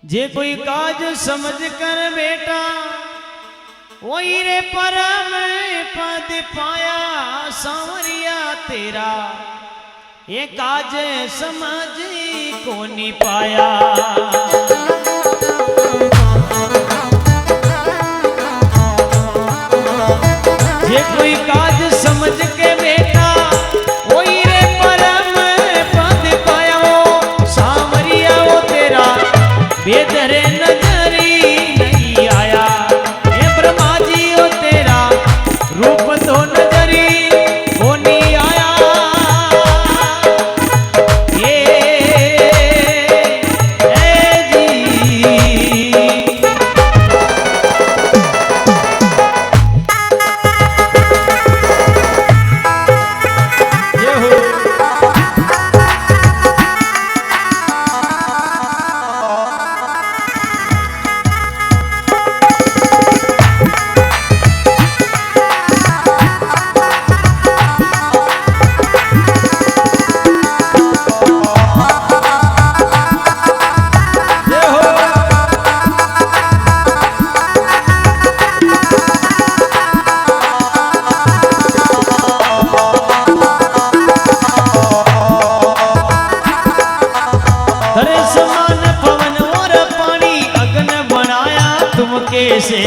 जे कोई काज समझ कर बेटा वही रे परम पद पाया सांवरिया तेरा ये काज समझ को नहीं पाया। जे कोई काज समझ के बेटा वही रे परम पद पाया वो सांवरिया वो तेरा बेदरे नजरी नहीं आया। हे ब्रह्मा जी वो तेरा रूप तो नजरी वो नहीं आया। कैसे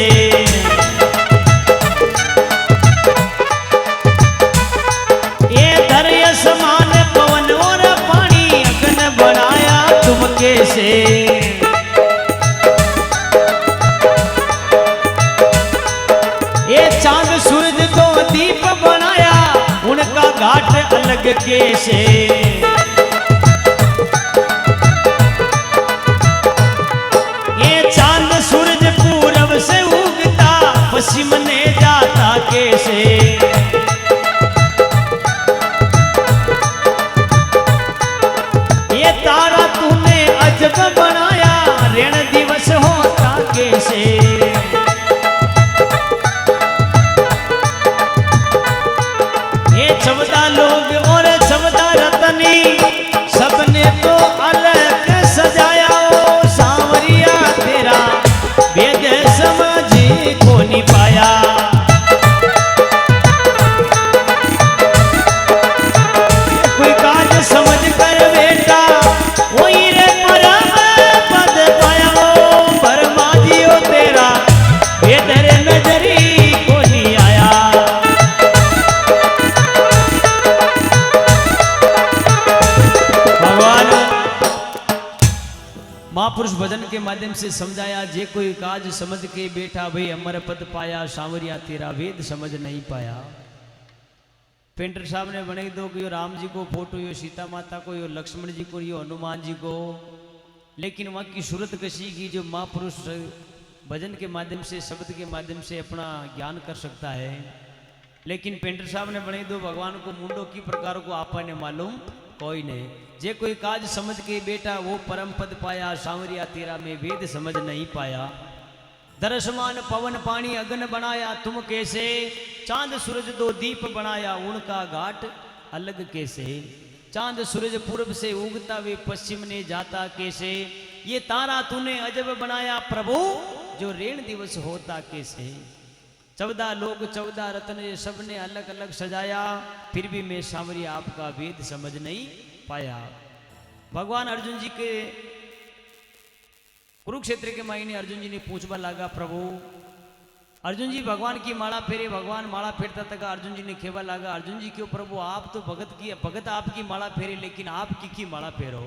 ये दरिया समान पवन और पानी अगन बनाया तुम कैसे। ये चांद सूरज को दीप बनाया उनका घाट अलग कैसे। से उगता पश्चिम ने जाता कैसे। ये तारा तूने अजब बनाया ऋण दिवस होता कैसे। ये 14 लोग और 14 रत्नी सबने तो अलग सजाया ओ सांवरिया तेरा वेद समझ को नहीं पाया। कोई काज समझ कर बेटा वही रे परम पद पाया वो ब्रह्मा जी हो तेरा वेद रे नजरी को नहीं आया। भगवान महापुरुष भजन के माध्यम से समझाया जे कोई काज समझ के बैठा भाई अमर पद पाया सांवरिया तेरा वेद समझ नहीं पाया। पेंटर साहब ने बने दो कि यो राम जी को फोटो यो सीता माता को यो लक्ष्मण जी को यो हनुमान जी को, लेकिन वहाँ की सूरत कशी की जो महापुरुष भजन के माध्यम से शब्द के माध्यम से अपना ज्ञान कर सकता है। लेकिन पेंटर साहब ने बने दो भगवान को मुंडो की प्रकार को आपने मालूम कोई नहीं। जे कोई काज समझ के बेटा वो परम पद पाया सांवरिया तेरा में वेद समझ नहीं पाया। दरसमान पवन पानी अगन बनाया तुम कैसे। चांद सूरज दो दीप बनाया उनका घाट अलग कैसे। चांद सूरज पूर्व से उगता वे पश्चिम ने जाता कैसे। ये तारा तूने अजब बनाया प्रभु जो ऋण दिवस होता कैसे। 14 लोग 14 रत्न ये सब ने अलग अलग सजाया फिर भी मैं सांवरिया आपका वेद समझ नहीं पाया। भगवान अर्जुन जी के कुरुक्षेत्र के मायने अर्जुन जी ने पूछवा लगा प्रभु। अर्जुन जी भगवान की माला फेरे भगवान माला फेरता तक अर्जुन जी ने खेवा लगा अर्जुन जी क्यों प्रभु आप तो भगत आपकी माला फेरे लेकिन आप की माला फेरो।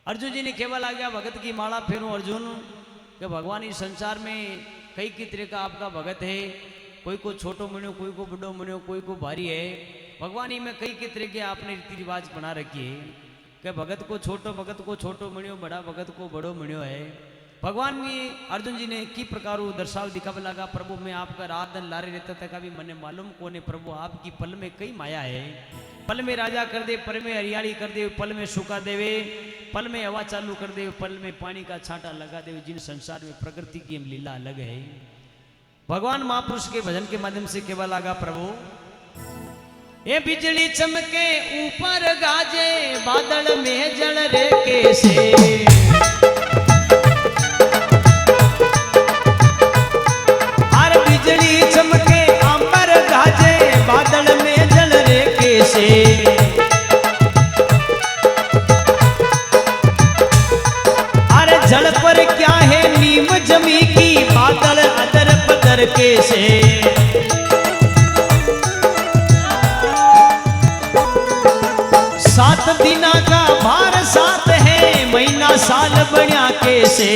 अर्जुन जी ने खेवा लगा भगत की माला फेरूं अर्जुन कि भगवान इस संसार में कई की तरह का आपका भगत है। कोई को छोटो मण्यो कोई को बड़ो मण्यो कोई को भारी है। भगवान ही में कई के तरह के आपने रीति रिवाज बना रखी है कि भगत को छोटो मण्यो बड़ा भगत को बड़ो मण्यो है। भगवान ने अर्जुन जी ने की प्रकार दर्शाव दिखावा लगा प्रभु मैं आपका रात दिन लारे रहता था भी मने मालूम कोने प्रभु आपकी पल में कई माया है। पल में राजा कर दे पल में हरियाली कर दे पल में सूखा देवे पल में हवा चालू कर दे पल में पानी का छांटा लगा दे। जिन संसार में प्रकृति की लीला अलग है। भगवान महापुरुष के भजन के माध्यम से केवल लगा प्रभु ये बिजली चमके ऊपर गाजे बादल में जल रे कैसे। कैसे। अरे जल पर क्या है नीम जमी की, बादल अदर पदर कैसे। सात दिना का भार सात है, महीना साल बढ़िया कैसे।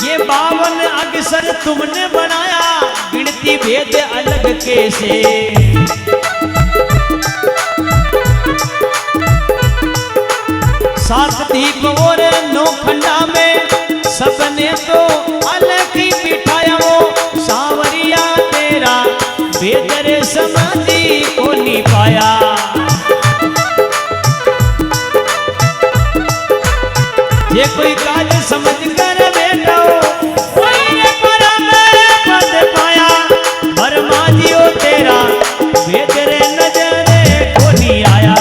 ये 52 अक्षर तुमने बनाया, गिनती भेद अलग कैसे। सात दीप और 9 खंडा में, सबने तो अलग ही बिठाया। वो सांवरिया तेरा बेदर समाधि को नहीं पाया। ये कोई काज समझ कर बैठो, कोई ने परम पद पाया। बर्मा जियो तेरा बेदर नजरे को नहीं आया।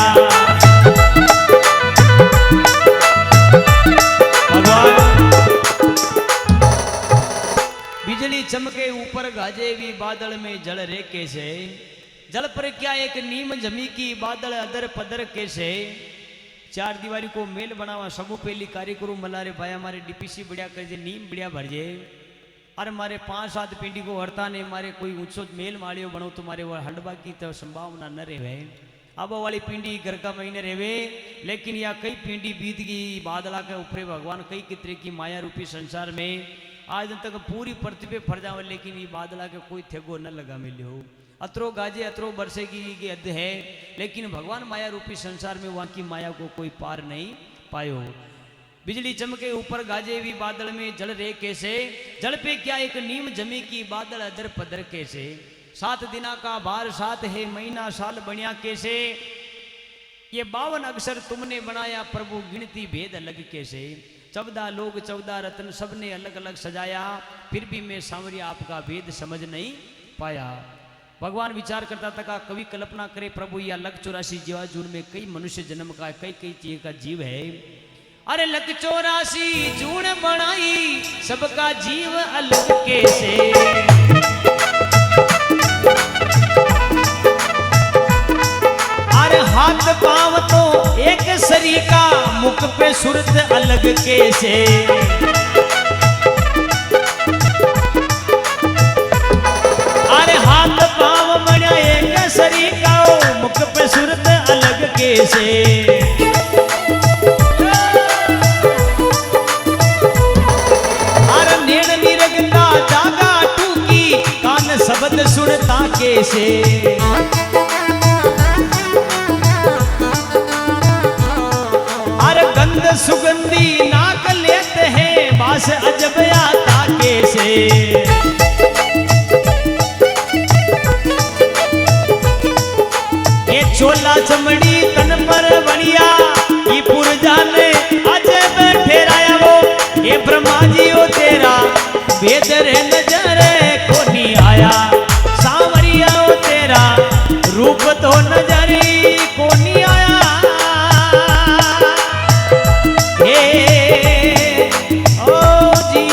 बिजली चमके ऊपर गाजे भी, बादल में जल रे कैसे। जल पर क्या एक नीम जमी की, बादल अदर पदर कैसे। चार दीवारी को मेल बनावा, सबू पहली कार्यक्रम मलारे भाई हमारे डीपीसी बढ़िया कर दे, नीम बढ़िया भर जे। अरे मारे 5-7 पिंडी को हरता ने मारे कोई ऊंचो मेल माड़ियो बनो, तुम्हारे वो हंडबा की तो संभावना न रहे। अब वाली पिंडी घर का महीने रेवे, लेकिन या कई पिंडी बीत गई बादला के ऊपर। भगवान कई कितरे की माया रूपी संसार में आज तक पूरी पृथ्वी पे फर जाओ, लेकिन ये बादला के कोई थेगो न लगा मिले हो। अतरो गाजे अतरो बरसे की हद है, लेकिन भगवान माया रूपी संसार में वहां की माया को कोई पार नहीं पायो। बिजली चमके ऊपर गाजे भी, बादल में जल रे कैसे। जल पे क्या एक नीम जमी की, बादल अदर पदर कैसे। 7 दिना का भार सात है, महीना साल बढ़िया कैसे। ये 52 अक्षर तुमने बनाया, प्रभु गिनती भेद अलग कैसे। 14 लोग 14 रत्न सबने अलग अलग सजाया, फिर भी मैं सांवरिया आपका भेद समझ नहीं पाया। भगवान विचार करता था, कवि कल्पना करे प्रभु यह लख 84 जीवा जून में कई मनुष्य जन्म का कई कई चीज का जीव है। अरे लख 84 जून बनाई, सबका जीव अलग कैसे। अरे हाथ पांव तो एक सरीका, मुख पे सूरत अलग कैसे। अरे हाथ पांव बना एक सरीका, मुख पे सूरत अलग कैसे। अरे नेण निरगता जागा टूकी, कान शब्द सुनता कैसे। अरे गंध सुगंधी नाक लेते हैं, बास अजब आता कैसे। चोला चमड़ी तन पर बढ़िया, ये पुरजा ने अजब ठहराया। वो ये ब्रह्मा जी ओ तेरा बेदर नजरे को नहीं आया। सांवरिया ओ तेरा रूप तो नजरी को नहीं आया। हे ओ जी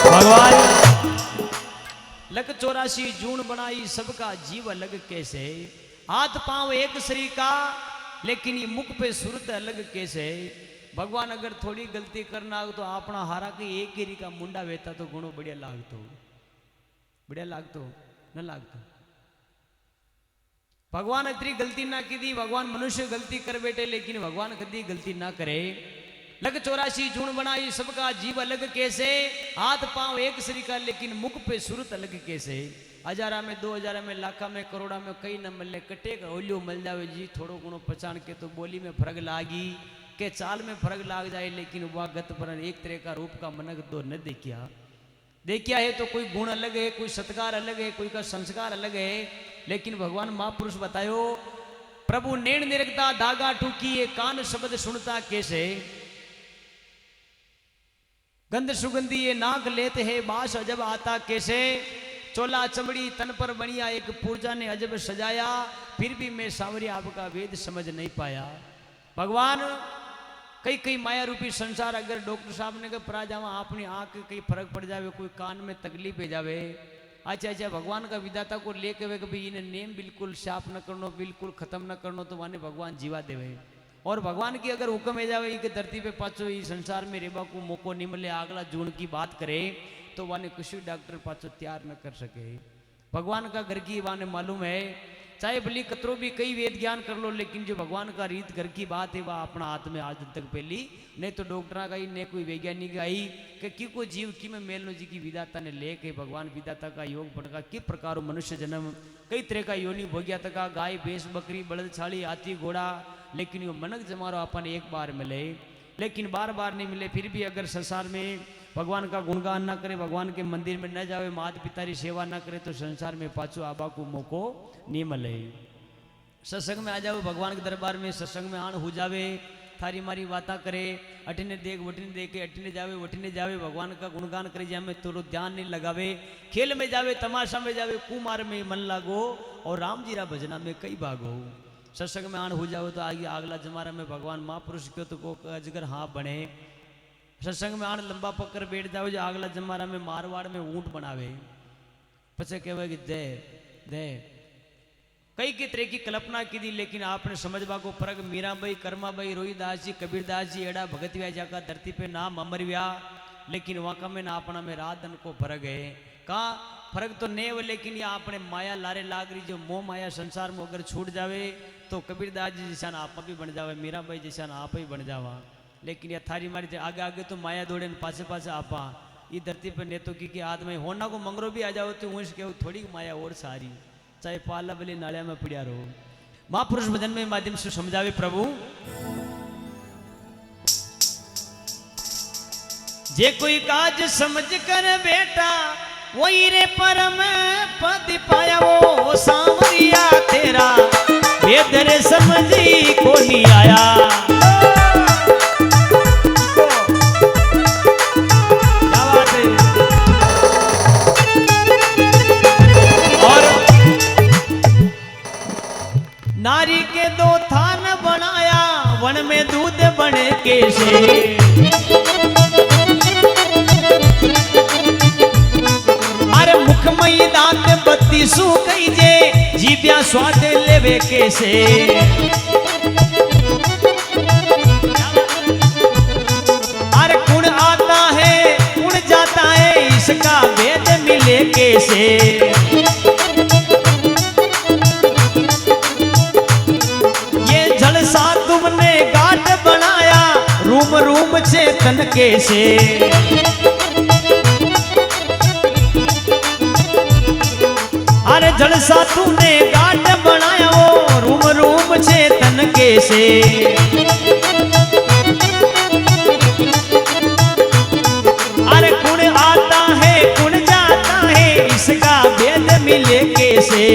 भगवान लख 84 जून बनाई, सबका जीव अलग कैसे। हाथ पांव एक शरीर का, लेकिन ये मुख पे सूरत अलग कैसे। भगवान अगर थोड़ी गलती करना हो तो अपना हारा के एक ही का मुंडा वेता तो गुणो बढ़िया लागतो, बढ़िया लागतो न लागतो। भगवान इतनी गलती ना की थी, भगवान मनुष्य गलती कर बैठे, लेकिन भगवान कभी गलती ना करे। लख 84 जून बनाई, सबका जीव अलग कैसे। हाथ पांव एक शरीर का, लेकिन मुख पे सूरत अलग कैसे। 1000 में 2000 में लाखा में करोड़ा में कई न मिले, कटे का ओलियो मिल जावे जी। थोड़ो गुणो पहचान के तो बोली में फर्क लागी, के चाल में फर्क लाग जाए, लेकिन वह गत पर एक तरह का रूप का मनक तो न देखिया है। तो कोई गुण अलग है, कोई सत्कार अलग है, कोई का संस्कार अलग है, लेकिन भगवान महापुरुष बतायो प्रभु नेण निरखता धागा टूकी, ये कान शब्द सुनता कैसे। गंध सुगंधी ये नाक लेते है, बास अजब आता कैसे। चोला चमड़ी तन पर बढ़िया, एक पूर्जा ने अजब सजाया, फिर भी मैं सांवरिया आपका वेद समझ नहीं पाया। भगवान कई कई माया रूपी संसार अगर डॉक्टर साहब ने परा जावा अपनी आँख कहीं फर्क पड़ जावे, कोई कान में तकलीफ हो जावे, अच्छा अच्छा भगवान का विधाता को लेके वे कभी इन्हें नेम बिल्कुल साफ न करनो, बिल्कुल खत्म न करनो, तो वाने भगवान जीवा देवे। और भगवान की अगर हुक्म है जावे कि धरती पे पाचो इस संसार में रेबा को मौको नहीं मिले, अगला जून की बात करे तो वाने कुछ डॉक्टर पाचो तैयार न कर सके। भगवान का घर की वाने मालूम है, चाहे भली कतरो भी कई वेद ज्ञान कर लो, लेकिन जो भगवान का रीत घर की बात है वह अपना हाथ में आज तक पहली नहीं तो डॉक्टर का ही नहीं कोई वैज्ञानिक आई कि को जीव की में मेलनो जी की विधाता ने लेके भगवान विधाता का योग बनका कि प्रकार मनुष्य जन्म कई तरह का योनि भोग्या तक गाय भैंस बकरी बलद छाली हाथी घोड़ा, लेकिन यो मनक जमारो अपन एक बार मिले, लेकिन बार बार नहीं मिले। फिर भी अगर संसार में भगवान का गुणगान ना करे, भगवान के मंदिर में न जावे, माता पिता की सेवा ना करे, तो संसार में पाछो आबा को मौको नहीं मिले। सत्संग में आ जाओ, भगवान के दरबार में सत्संग में आन हो जावे, थारी मारी बाता करे, अटिने देख वटिने देखे, अटिने जावे वटिने जावे, भगवान का गुणगान करे जामे तो ध्यान नहीं लगावे, खेल में जावे तमाशा में जावे, कुमार में मन लागो और राम जी रा भजना में कई भागो। सत्संग में आन हो जाओ तो आगे अगला जमाना में भगवान महापुरुष क्यों तो को अजगर हाँ बने। सत्संग में आन लंबा पकड़ बैठ जाओ जो अगला जमाना में मारवाड़ में ऊंट बनावे, पचे कहवे कि दे दे कई की तरह की कल्पना की दी, लेकिन आपने समझवा को परग मीराबाई कर्माबाई रोहिदास जी कबीरदास जी एड़ा भगत व्या जाकर धरती पे नाम अमर व्या, लेकिन वहां में ना अपना में राधन को फर्क है कहा फर्क तो नहीं हो, लेकिन ये आपने माया लारे लाग रही जो मोह माया संसार में अगर छूट जावे तो कबीरदास जी जैसा आप भी बन जावे, मीराबाई जैसा आप ही बन जावा। लेकिन ये थारी मारी आगे आगे तो माया दौड़े पासे पासे आपा ये धरती पर नेतो की आदमी होना को मंगरो भी आ जाओ तो ऊँच के थोड़ी माया और सारी, चाहे पाला बली नालिया में पड़िया रहो। महापुरुष भजन में माध्यम से समझावे प्रभु जे कोई काज समझ कर बेटा वही रे परम पद पाया, वो सांवरिया तेरा वेद रे समझी को नहीं आया। और नारी के दो थान बनाया वन में दूध बने कैसे, मुखमयी दांत बत्तीसू कही जे जीव्या स्वाद लेवे कैसे। अरे कुण आता है कुण जाता है इसका भेद मिले कैसे। ये जलसा तुमने गाट बनाया रूम रूम चेतन कैसे। अरे जलसा तूने गाट बनाया वो रूम रूम चेतन कैसे। अरे कुण आता है कुण जाता है इसका भेद मिले कैसे।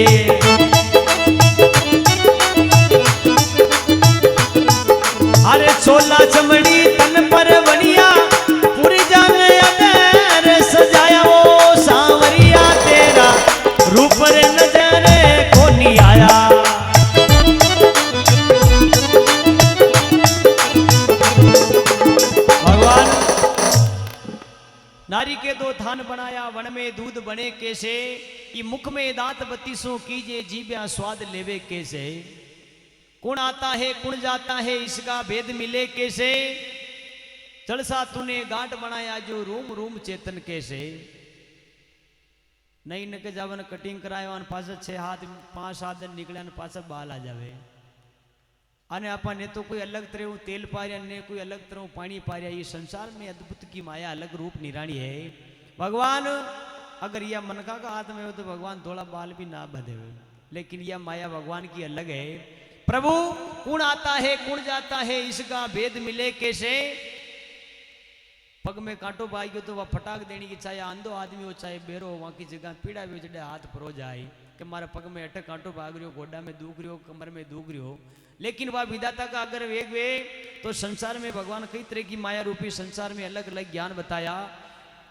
अरे छोला चमड़ी तन पर बनिया पूरी जाने अगर सजाया वो सांवरिया तेरा रूप रे नजर को नहीं आया। भगवान नारी के दो थान बनाया वन में दूध बने कैसे, ये मुख में दांत बत्तीसों कीजिए जीव्या स्वाद लेवे कैसे। कुण आता है कुण जाता है इसका भेद मिले कैसे। जलसा तूने गांठ बनाया जो रूम रूम चेतन कैसे। नहीं न के जावन कटिंग करायो अन पास 6 हाथ 5 हाथ निकले पास बाल आ जावे। अने आपा ने तो कोई अलग तरह तेल पारिया ने कोई अलग तरह पानी पारिया। ये संसार में अद्भुत की माया अलग रूप निरानी है। भगवान अगर यह मनका का हाथ में हो तो भगवान थोड़ा बाल भी ना बधे, लेकिन यह माया भगवान की अलग है। प्रभु कौन आता है कौन जाता है इसका भेद मिले कैसे। पग में कांटो पाई गयो तो वह फटाक देनी की, चाहे आंधो आदमी हो चाहे बेरो हो, वहां की जगह पीड़ा भी जड़े हाथ परो जाए कि मारा पग में अटक कांटो भाग रही हो, गोडा में दुख रही हो, कमर में दुख रही हो। लेकिन वह विधाता का अगर वेग वे तो संसार में भगवान कई तरह की माया रूपी संसार में अलग अलग ज्ञान बताया।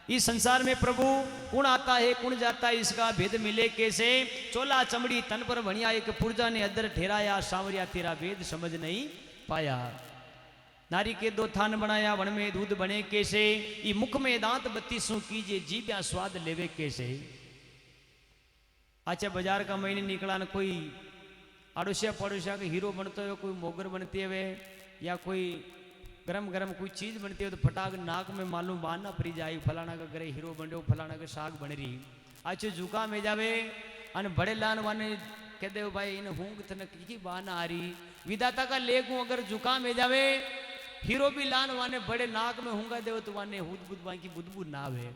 इस संसार में प्रभु कौन आता है कौन जाता है इसका भेद मिले कैसे। चोला चमड़ी तन पर भणिया एक पुरजा ने अदर ठहराया, सांवरिया तेरा भेद समझ नहीं पाया। नारी के दो थान बनाया वन में दूध बने कैसे, ई मुख में दांत 32 कीजिए जीव्या स्वाद लेवे कैसे। अच्छा बाजार का महीने निकला न कोई अड़ोसिया पड़ोसिया का हीरो बनते हो, कोई मोगर बनती है या कोई गरम गरम कोई चीज बनती है तो फटाक नाक में मालूम बाना पड़ी जाए फलाना का घरे हीरो बन रहे फलाना का साग बन रही। अच्छे जुका में जावे अन बड़े लान वाने कह दे भाई इन हूँ तने की बाना आ रही विदाता का लेगू अगर जुका में जावे हीरो भी लान वाने बड़े नाक में हूंगा देव तो वाने हुद बुद की बुदबुद ना आवे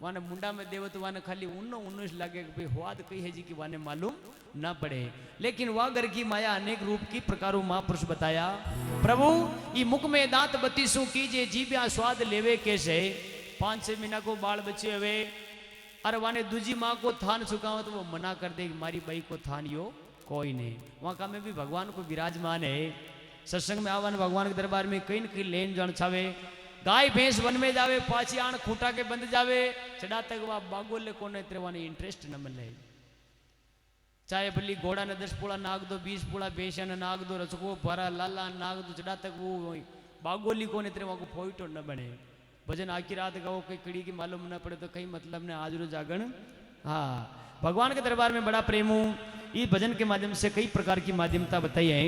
वाने मुंडा में देव तो वाने खाली उन्नो उन्नोस लगे भाई हुआद कही है जी कि वाने मालूम ना पड़े। लेकिन वह घर की माया अनेक रूप की प्रकारों महापुरुष बताया। प्रभु ये मुख में दांत 32 कीजिए जीव्या स्वाद लेवे कैसे। 5-6 महीना को बाल बच्चे हुए अरे वाने दूजी माँ को थान चुकाओ तो वो मना कर दे मारी बाई को थान यो कोई नहीं। वहाँ का में भी भगवान को विराजमान है। सत्संग में आवन भगवान के दरबार में कहीं न कहीं लेन जान छावे गाय भैंस वन में जावे पाची आण खूटा के बंद जावे चढ़ा तक वह बागोले कोने तेरे इंटरेस्ट न मिले। चाहे भली घोड़ा ने 10 पूड़ा नाग दो 20 पूड़ा बेसिया ने नाग दो रसको भरा लाला नाग दो चढ़ा तक वो बागोली कोने तेरे वहाँ को पोइटो न बने। भजन आखी रात गाओ कई कड़ी की मालूम न पड़े तो कहीं मतलब ने आज रो जागरण। हाँ भगवान के दरबार में बड़ा प्रेम हूँ। इस भजन के माध्यम से कई प्रकार की माध्यमता बताई है।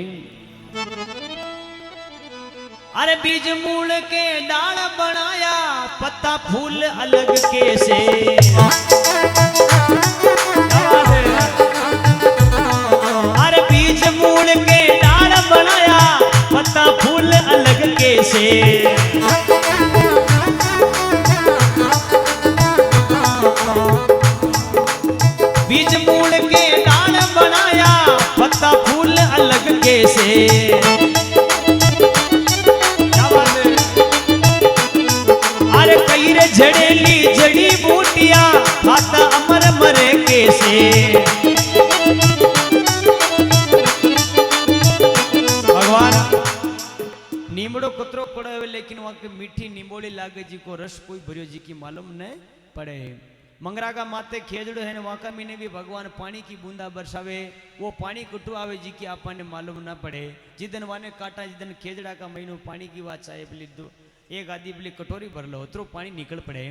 अरे बीज मूल के डाल बनाया पत्ता फूल अलग कैसे। अरे बीज मूल के डाल बनाया पत्ता फूल अलग कैसे। बीज मूल के डाल बनाया पत्ता फूल अलग कैसे। अरे कई रे झड़ेली जड़ी बूटियां खाता अमर मरे कैसे। भगवान नीमड़ो कतरो पड़े लेकिन वहां के मीठी नींबोड़ी लागे जी को रस कोई भरियो जी की मालूम न पड़े। मंगरा का माते खेजड़ो है वहां का मीने भी भगवान पानी की बूंदा बरसावे वो पानी कुटू आवे जी की आपने मालूम न पड़े। जिदन वाने काटा जिदन खेजड़ा का महीनों पानी की बात चाहे बोली एक आदि बोली कटोरी भर लो उतरो पानी निकल पड़े।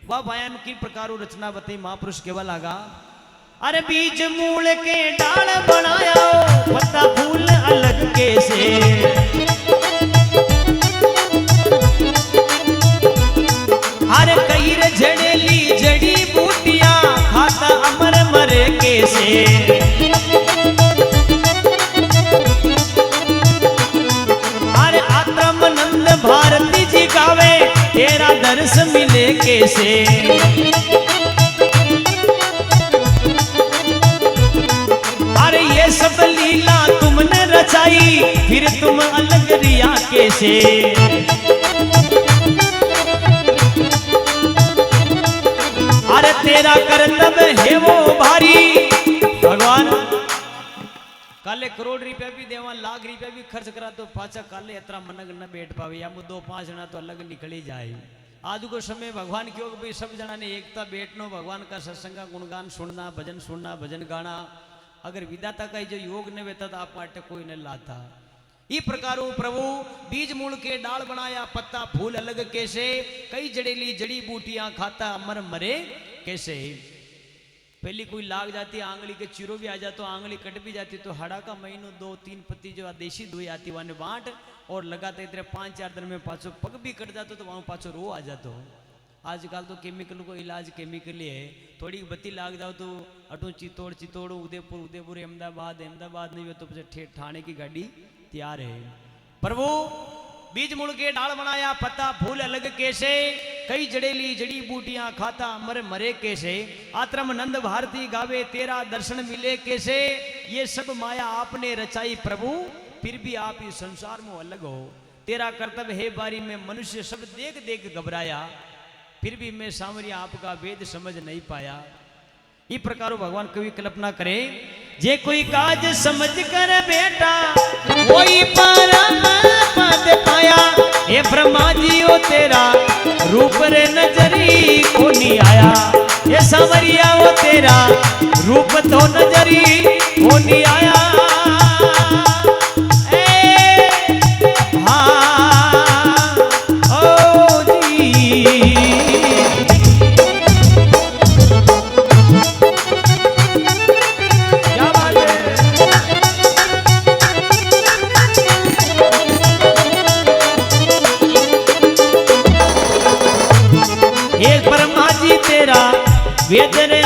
वह व्यायाम की प्रकारों रचना बताई महापुरुष केवल लागा। अरे बीज मूल के डाल बनाया पत्ता फूल अलग कैसे। अरे कई रे झड़ेली जड़ी बूटियां खाता अमर मरे कैसे। अरे आत्मानंद भारती जी गावे तेरा दर्श मिले कैसे। अरे ये सब लीला तुमने रचाई फिर तुम अलग रिया कैसे। अरे तेरा कर्तव्य है वो भारी। भगवान काले करोड़ रुपया भी देवा लाख रुपया भी खर्च करा तो पाचा काले इतना मनग न बैठ पावे या 2-5 जना तो अलग निकली जाए। आज को समय भगवान क्यों भाई सब जना ने एकता बैठना भगवान का सत्संग का गुणगान सुनना भजन गाना। अगर विदाता का जो योग ने वेता तो आप पाटे कोई न लाता। इस प्रकारों प्रभु बीज मूल के डाल बनाया पत्ता फूल अलग कैसे। कई जड़ेली जड़ी बूटियां खाता अमर मरे कैसे। पहली कोई लाग जाती आंगली के चिरो भी आ जातो आंगली कट भी जाती तो हड़ा का महीनों 2-3 पत्ती जो देशी दुई आती वाने बांट और लगाते इतने 5-4 दिन में पाछो पग भी कट जातो तो वहां पाछो रो आ जातो। आजकल तो केमिकल को इलाज केमिकली है। थोड़ी बत्ती लाग जाओ तो अटू चित्तौड़ उदयपुर अहमदाबाद नहीं हो तो ठाणे की गाड़ी तैयार है। प्रभु बीज मुड़ के डाल बनाया पत्ता फूल अलग कैसे। कई जड़ेली जड़ी बूटियां खाता अमर मरे कैसे। आत्म नंद भारती गावे तेरा दर्शन मिले कैसे। ये सब माया आपने रचाई प्रभु फिर भी आप इस संसार में अलग हो। तेरा कर्तव्य है बारी में मनुष्य सब देख देख घबराया फिर भी मैं सांवरिया आपका वेद समझ नहीं पाया। इस प्रकार भगवान कवि कल्पना करे जे कोई काज समझ कर बेटा वही परम पद पाया। हे ब्रह्मा जी ओ तेरा रूप रे नजरी को नहीं आया। ये सांवरिया वो तेरा रूप तो नजरी को नहीं आया। हाँ वेद रे